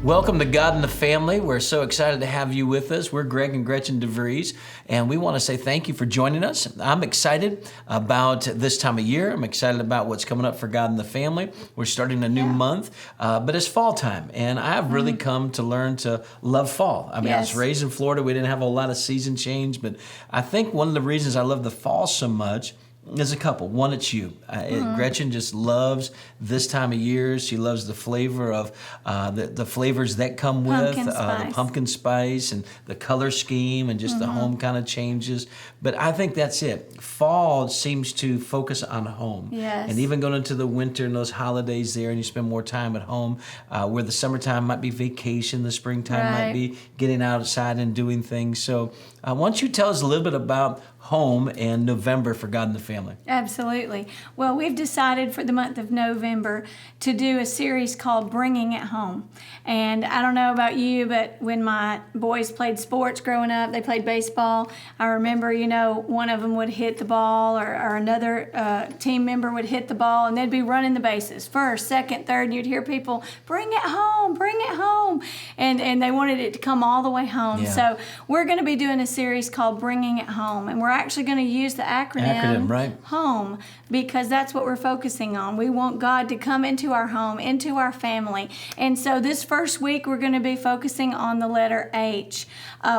Welcome to God and the Family. We're so excited to have you with us. We're Greg and Gretchen DeVries, and we want to say thank you for joining us. I'm excited about this time of year. I'm excited about what's coming up for God and the Family. We're starting a new month, but it's fall time, and I've really come to learn to love fall. I mean, I was raised in Florida. We didn't have a lot of season change, but I think one of the reasons I love the fall so much there's a couple. One, it's you. Gretchen just loves this time of year. She loves the flavor of the flavors that come with the pumpkin spice and the color scheme and just the home kind of changes. But I think that's it. Fall seems to focus on home. Yes. And even going into the winter and those holidays there, and you spend more time at home, where the summertime might be vacation, the springtime might be getting outside and doing things. So why don't you tell us a little bit about home and November for God and the Family? Absolutely. Well, we've decided for the month of November to do a series called Bringing It Home. And I don't know about you, but when my boys played sports growing up, they played baseball. I remember, one of them would hit the ball or another team member would hit the ball and they'd be running the bases. First, second, third, and you'd hear people, bring it home, bring it home. And they wanted it to come all the way home. Yeah. So we're going to be doing a series called Bringing It Home. And we're actually going to use the acronym right? HOME, because that's what we're focusing on. We want God to come into our home, into our family. And so this first week, we're going to be focusing on the letter H,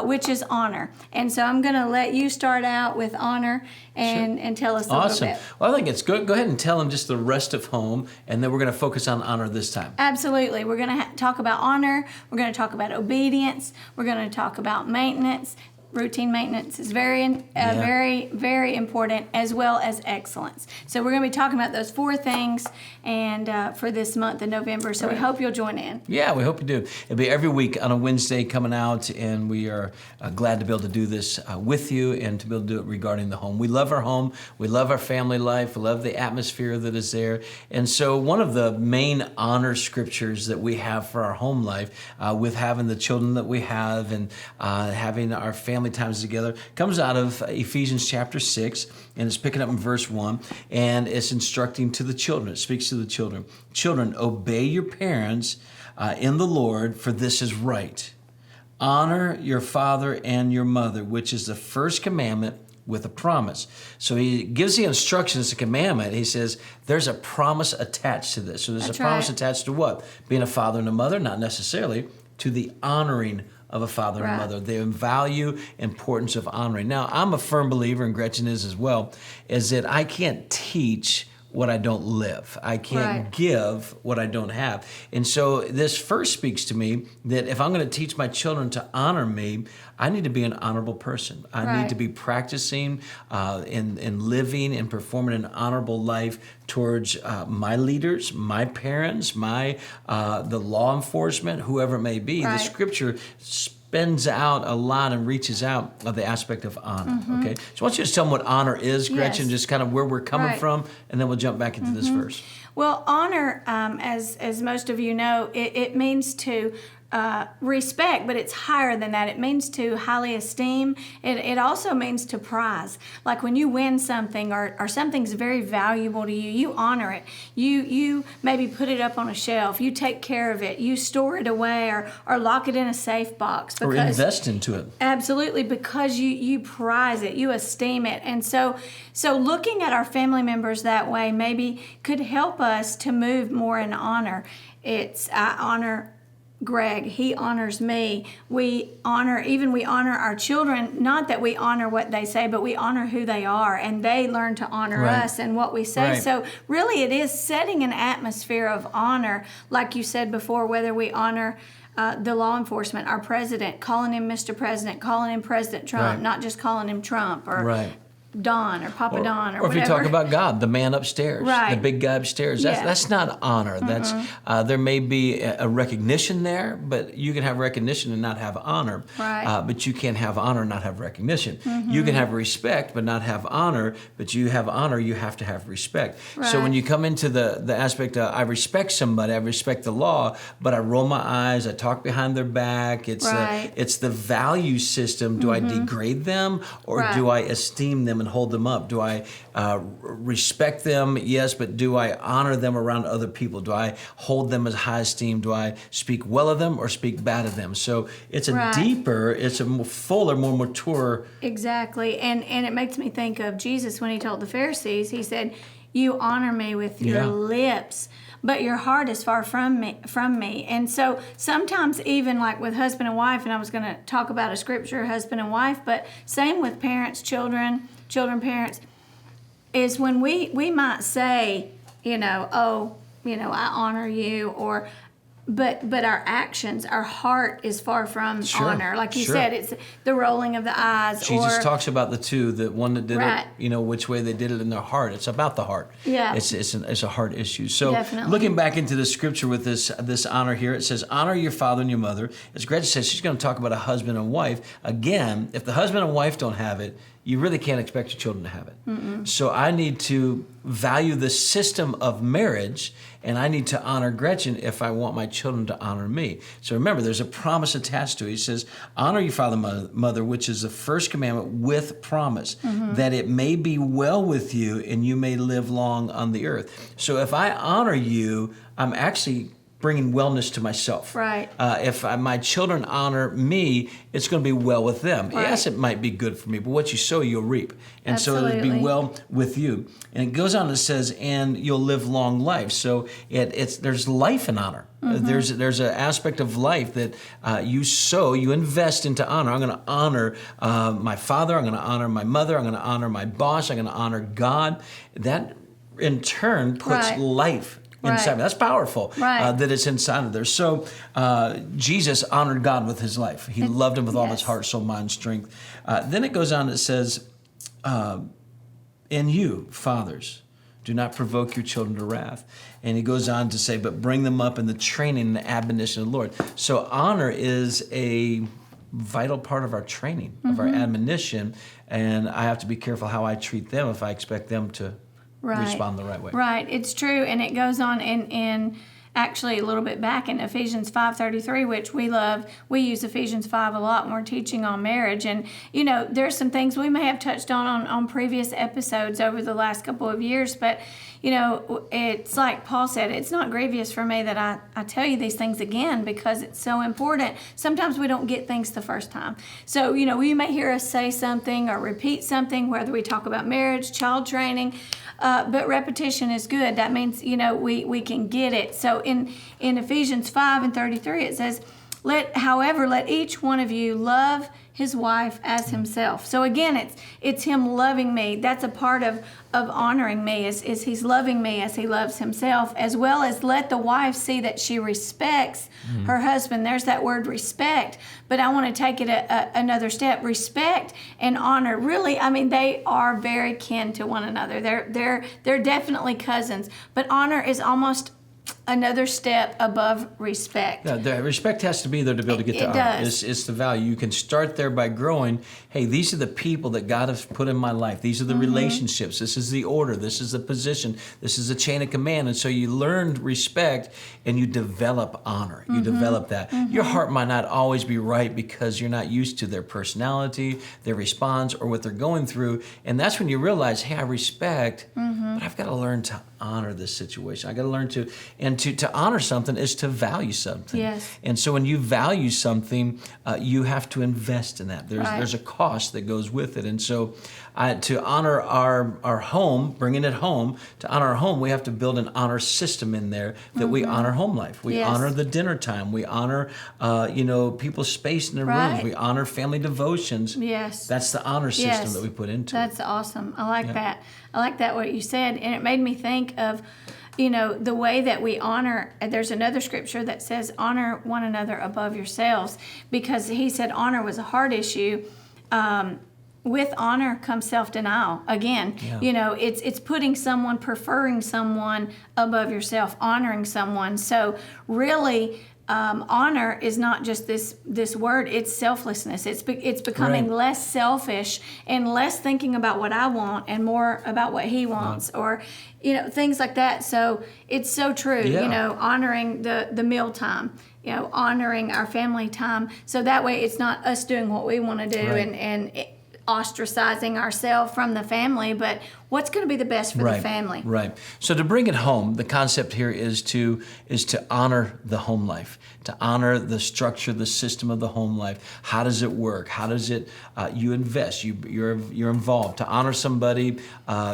which is honor. And so I'm going to let you start out with honor and tell us a little bit. Well, I think it's good. Go ahead and tell them just the rest of home, and then we're going to focus on honor this time. Absolutely. We're going to talk about honor. We're going to talk about obedience. We're going to talk about maintenance. Routine maintenance is very, very important, as well as excellence. So we're going to be talking about those four things and for this month of November. So we hope you'll join in. Yeah, we hope you do. It'll be every week on a Wednesday coming out, and we are glad to be able to do this with you and to be able to do it regarding the home. We love our home. We love our family life. We love the atmosphere that is there. And so one of the main honor scriptures that we have for our home life with having the children that we have and having our family times together comes out of Ephesians chapter 6, and it's picking up in verse 1, and it's instructing to the children. It speaks to the children. Children, obey your parents in the Lord, for this is right. Honor your father and your mother, which is the first commandment with a promise. So he gives the instructions, a commandment. He says there's a promise attached to this. So there's a promise attached to what? Being a father and a mother, not necessarily, to the honoring of a father and mother. The value, importance of honoring. Now, I'm a firm believer, and Gretchen is as well, is that I can't teach what I don't live. I can't give what I don't have. And so this first speaks to me that if I'm going to teach my children to honor me, I need to be an honorable person. I need to be practicing and living and performing an honorable life towards my leaders, my parents, the law enforcement, whoever it may be. The scripture spends out a lot and reaches out of the aspect of honor. Okay, so why don't you just tell them what honor is, Gretchen, just kind of where we're coming from, and then we'll jump back into this verse. Well, honor, as most of you know, it means to respect, but it's higher than that. It means to highly esteem. It also means to prize. Like when you win something or something's very valuable to you, you honor it. You maybe put it up on a shelf. You take care of it. You store it away or lock it in a safe box. Or invest into it. Absolutely, because you prize it. You esteem it. And so looking at our family members that way maybe could help us to move more in honor. I honor Greg, he honors me. We honor our children, not that we honor what they say, but we honor who they are, and they learn to honor us and what we say. So really it is setting an atmosphere of honor, like you said before, whether we honor the law enforcement, our president, calling him Mr. President, calling him President Trump, not just calling him Trump, or Don or Papa Don or whatever. Or if you talk about God, the man upstairs, the big guy upstairs, that's not honor. That's there may be a recognition there, but you can have recognition and not have honor. But you can't have honor and not have recognition. You can have respect but not have honor, but you have honor, you have to have respect. So when you come into the aspect of I respect somebody, I respect the law, but I roll my eyes, I talk behind their back, it's the value system. Do I degrade them or do I esteem them and and hold them up? Do I respect them? Yes, but do I honor them around other people? Do I hold them as high esteem? Do I speak well of them or speak bad of them? So it's a Right. deeper, it's a more fuller, more mature. Exactly. And it makes me think of Jesus when he told the Pharisees, he said, "You honor me with your Yeah. lips, but your heart is far from me." And so sometimes even like with husband and wife, and I was going to talk about a scripture, husband and wife, but same with parents, children, parents, is when we might say, oh, I honor you, or but our actions, our heart is far from Sure, honor. Like you sure. said, it's the rolling of the eyes. Jesus or talks about the two, the one that did Right. it, which way they did it in their heart. It's about the heart. Yeah. It's a heart issue. So Definitely. looking back into the scripture with this honor here, it says, honor your father and your mother. As Gretchen says, she's going to talk about a husband and wife. Again, if the husband and wife don't have it, you really can't expect your children to have it. Mm-mm. So I need to value the system of marriage, and I need to honor Gretchen if I want my children to honor me. So remember, there's a promise attached to it. He says, honor your father and mother, which is the first commandment with promise, that it may be well with you and you may live long on the earth. So if I honor you, I'm actually bringing wellness to myself. Right. If my children honor me, it's going to be well with them. Right. Yes, it might be good for me, but what you sow, you'll reap. And so it'll be Absolutely. well with you. And it goes on and says, and you'll live long life. So there's life in honor. There's an aspect of life that you sow, you invest into honor. I'm going to honor my father. I'm going to honor my mother. I'm going to honor my boss. I'm going to honor God. That in turn puts Right. life inside. Right. That's powerful. Right. That it's inside of there. So Jesus honored God with his life. He loved him with all his Yes. heart, soul, mind, strength. Then it goes on, it says, and you, fathers, do not provoke your children to wrath. And he goes on to say, but bring them up in the training and the admonition of the Lord. So honor is a vital part of our training, of our admonition. And I have to be careful how I treat them if I expect them to respond the right way. Right, it's true, and it goes on in actually a little bit back in Ephesians 5:33, which we love. We use Ephesians 5 a lot when we're teaching on marriage, and there's some things we may have touched on previous episodes over the last couple of years, but it's like Paul said, it's not grievous for me that I tell you these things again because it's so important. Sometimes we don't get things the first time. So, you may hear us say something or repeat something, whether we talk about marriage, child training, but repetition is good. That means, we can get it. So in Ephesians 5:33, it says, let each one of you love his wife as himself. So again, it's him loving me. That's a part of honoring me is he's loving me as he loves himself, as well as let the wife see that she respects her husband. There's that word respect, but I want to take it another step. Respect and honor, really, they are very kin to one another. They're definitely cousins, but honor is almost another step above respect. Yeah, the respect has to be there to be able to get to honor. Does. It's the value. You can start there by growing. Hey, these are the people that God has put in my life. These are the relationships. This is the order. This is the position. This is the chain of command. And so you learn respect and you develop honor. You develop that. Your heart might not always be right because you're not used to their personality, their response, or what they're going through. And that's when you realize, hey, I respect, but I've got to learn to honor this situation. I got to learn to, and to honor something is to value something. Yes. And so when you value something, you have to invest in that. Right. There's a cost that goes with it. And so to honor our home, bringing it home, to honor our home, we have to build an honor system in there that we honor home life. We Yes. honor the dinner time. We honor, people's space in their Right. rooms. We honor family devotions. Yes. That's the honor system Yes. that we put into it. That's awesome. I like that. I like that what you said, and it made me think of, the way that we honor. There's another scripture that says, "Honor one another above yourselves," because he said honor was a heart issue. With honor comes self-denial. Again, it's putting someone, preferring someone above yourself, honoring someone. So really, honor is not just this word, it's selflessness. It's becoming Right. less selfish and less thinking about what I want and more about what he wants, or things like that. So it's so true. Yeah. Honoring the meal time, honoring our family time, so that way it's not us doing what we want to do. Right. and ostracizing ourselves from the family, but what's going to be the best for the family. Right. So to bring it home, the concept here is to honor the home life, to honor the structure, the system of the home life. How does it work? How does it? You invest. You're involved. To honor somebody,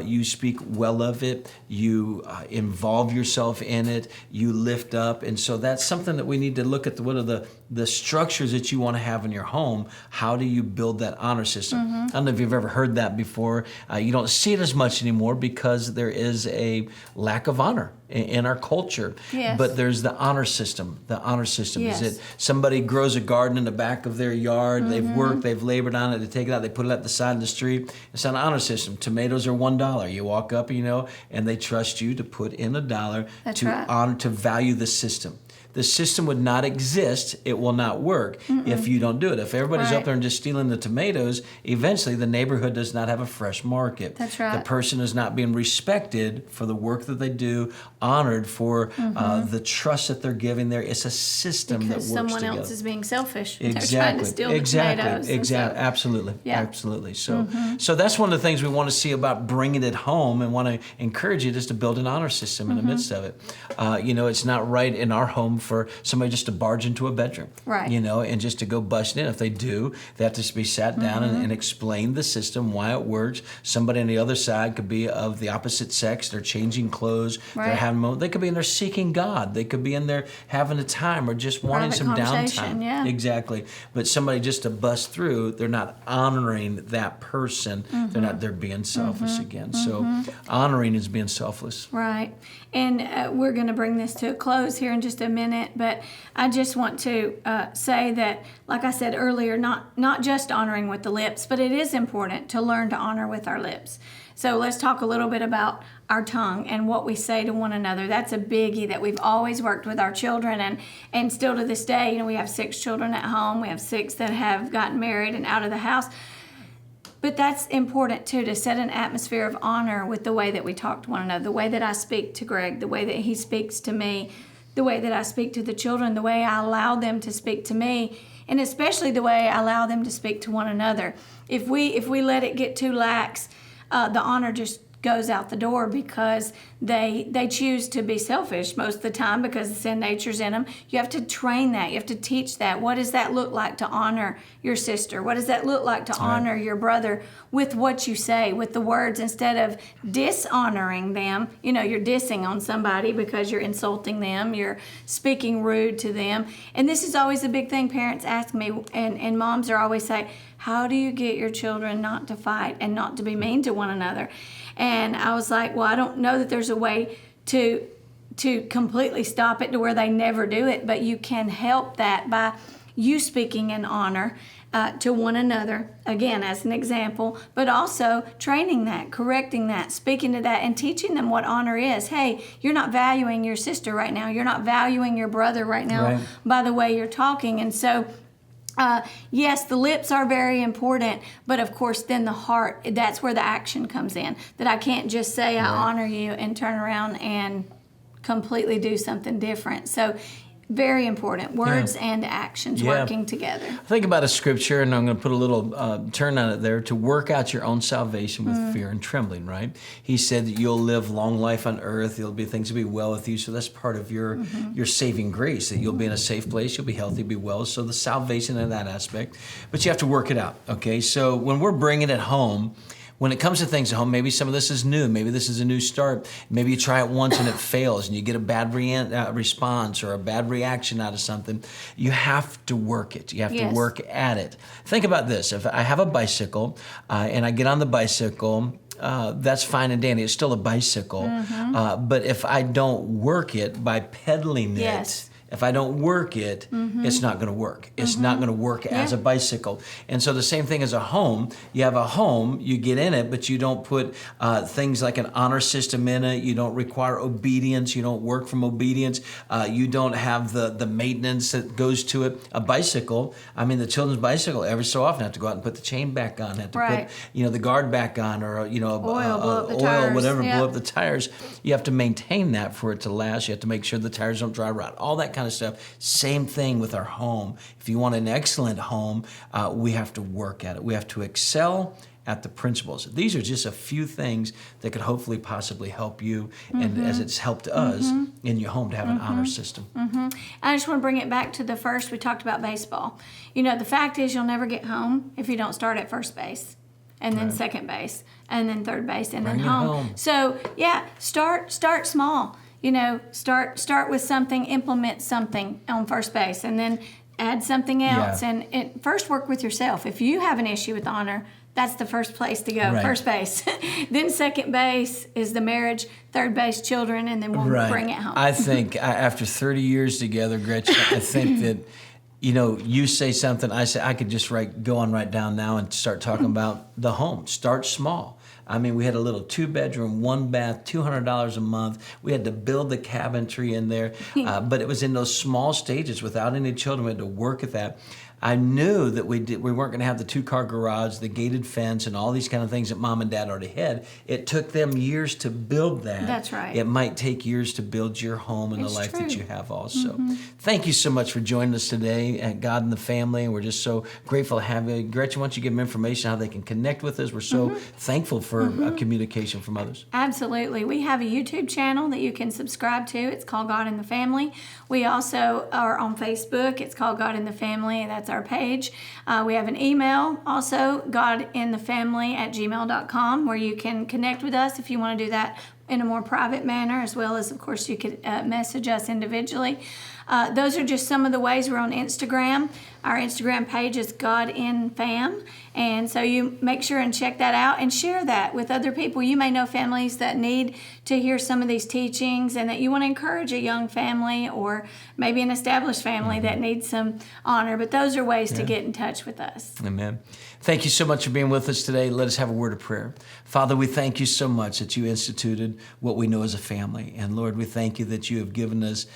you speak well of it. You involve yourself in it. You lift up, and so that's something that we need to look at. What are the structures that you want to have in your home? How do you build that honor system? I don't know if you've ever heard that before. You don't see it as much anymore because there is a lack of honor in our culture. Yes. But there's the honor system. The honor system Yes. is it somebody grows a garden in the back of their yard. They've worked, they've labored on it. They take it out, they put it at the side of the street. It's an honor system. Tomatoes are $1. You walk up, and they trust you to put in $1 That's to right. honor, to value the system. The system would not exist, it will not work if you don't do it. If everybody's Right. up there and just stealing the tomatoes, eventually the neighborhood does not have a fresh market. That's right. The person is not being respected for the work that they do, honored for the trust that they're giving there. It's a system Because that works someone together. else is being selfish. They're trying to Exactly. steal the tomatoes. and Exactly. so- Absolutely. Yeah. Absolutely. So that's one of the things we want to see about bringing it home, and want to encourage you just to build an honor system in the midst of it. It's not right in our home for somebody just to barge into a bedroom. Right. And just to go bust in. If they do, they have to be sat down and explain the system, why it works. Somebody on the other side could be of the opposite sex. They're changing clothes. Right. They're having moments. They could be in there seeking God. They could be in there having a time or just wanting Private some conversation, downtime. yeah. Exactly. But somebody just to bust through, they're not honoring that person. They're being selfish again. So honoring is being selfless. Right. And we're going to bring this to a close here in just a minute, but I just want to say that, like I said earlier, not just honoring with the lips, but it is important to learn to honor with our lips. So let's talk a little bit about our tongue and what we say to one another. That's a biggie that we've always worked with our children, and still to this day. We have 6 children at home. We have 6 that have gotten married and out of the house. But that's important too, to set an atmosphere of honor with the way that we talk to one another, the way that I speak to Greg, the way that he speaks to me, the way that I speak to the children, the way I allow them to speak to me, and especially the way I allow them to speak to one another. If we let it get too lax, the honor just goes out the door because they choose to be selfish most of the time because the sin nature's in them. You have to train that. You have to teach that. What does that look like to honor your sister? What does that look like to honor your brother with what you say, with the words, instead of dishonoring them? You're dissing on somebody because you're insulting them. You're speaking rude to them. And this is always a big thing parents ask me, and moms are always say, how do you get your children not to fight and not to be mean to one another? And I was like, well, I don't know that there's a way to completely stop it to where they never do it, but you can help that by you speaking in honor to one another, again, as an example, but also training that, correcting that, speaking to that, and teaching them what honor is. Hey, you're not valuing your sister right now. You're not valuing your brother right now Right. by the way you're talking. And so yes, the lips are very important, but of course then the heart, that's where the action comes in. That I can't just say I honor you and turn around and completely do something different. So very important, words and actions working together. Think about a scripture, and I'm going to put a little turn on it there, to work out your own salvation with fear and trembling, right? He said that you'll live long life on earth. There'll be things to be well with you. So that's part of your saving grace, that you'll be in a safe place, you'll be healthy, be well. So the salvation in that aspect. But you have to work it out, okay? So when we're bringing it home, when it comes to things at home, maybe some of this is new. Maybe this is a new start. Maybe you try it once and it fails and you get a bad response or a bad reaction out of something. You have to work it. You have to work at it. Think about this. If I have a bicycle and I get on the bicycle, that's fine and dandy. It's still a bicycle. But if I don't work it by pedaling it, if I don't work it, it's not going to work. It's not going to work as a bicycle. And so the same thing as a home. You have a home, you get in it, but you don't put things like an honor system in it. You don't require obedience. You don't work from obedience. You don't have the maintenance that goes to it. A bicycle, the children's bicycle, every so often have to go out and put the chain back on, have to put the guard back on, or Oil, blow up the oil, tires. whatever, blow up the tires. You have to maintain that for it to last. You have to make sure the tires don't dry rot. All that kind kind of stuff. Same thing with our home. If you want an excellent home, we have to work at it. We have to excel at the principles. These are just a few things that could hopefully possibly help you, and as it's helped us in your home to have an honor system. I just want to bring it back to the first. We talked about baseball. You know, the fact is you'll never get home if you don't start at first base, and then second base, and then third base, and Bring then it home. home. So yeah, start small. You know, start with something, implement something on first base, and then add something else. Yeah. And first work with yourself. If you have an issue with honor, that's the first place to go, Right. first base. Then second base is the marriage, third base, children, and then we'll bring it home. I think after 30 years together, Gretchen, I think that, you know, you say something, I say, I could just go on right down now and start talking about the home. Start small. I mean, we had a little 2-bedroom, 1-bath, $200 a month. We had to build the cabinetry in there, but it was in those small stages without any children. We had to work at that. I knew that we weren't going to have the 2-car garage, the gated fence, and all these kind of things that Mom and Dad already had. It took them years to build that. That's right. It might take years to build your home and It's the life true. that you have also. Thank you so much for joining us today at God and the Family. We're just so grateful to have you. Gretchen, why don't you give them information how they can connect with us? We're so thankful for communication from others. Absolutely. We have a YouTube channel that you can subscribe to. It's called God in the Family. We also are on Facebook. It's called God in the Family. That's our page. We have an email also, godinthefamily@gmail.com, where you can connect with us if you want to do that in a more private manner, as well as, of course, you could message us individually. Those are just some of the ways. We're on Instagram. Our Instagram page is God in Fam, and so you make sure and check that out and share that with other people. You may know families that need to hear some of these teachings, and that you want to encourage a young family or maybe an established family that needs some honor. But those are ways to get in touch with us. Amen. Thank you so much for being with us today. Let us have a word of prayer. Father, we thank you so much that you instituted what we know as a family. And Lord, we thank you that you have given us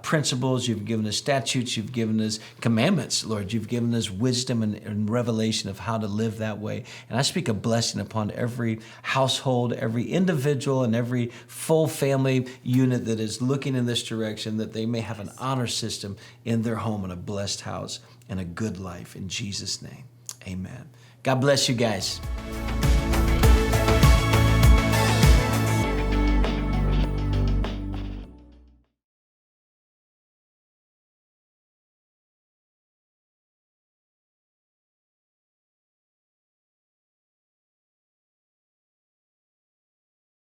principles, you've given us statutes, you've given us commandments, Lord. You've given us wisdom and revelation of how to live that way. And I speak a blessing upon every household, every individual, and every full family unit that is looking in this direction, that they may have an honor system in their home and a blessed house and a good life. In Jesus' name, amen. God bless you guys.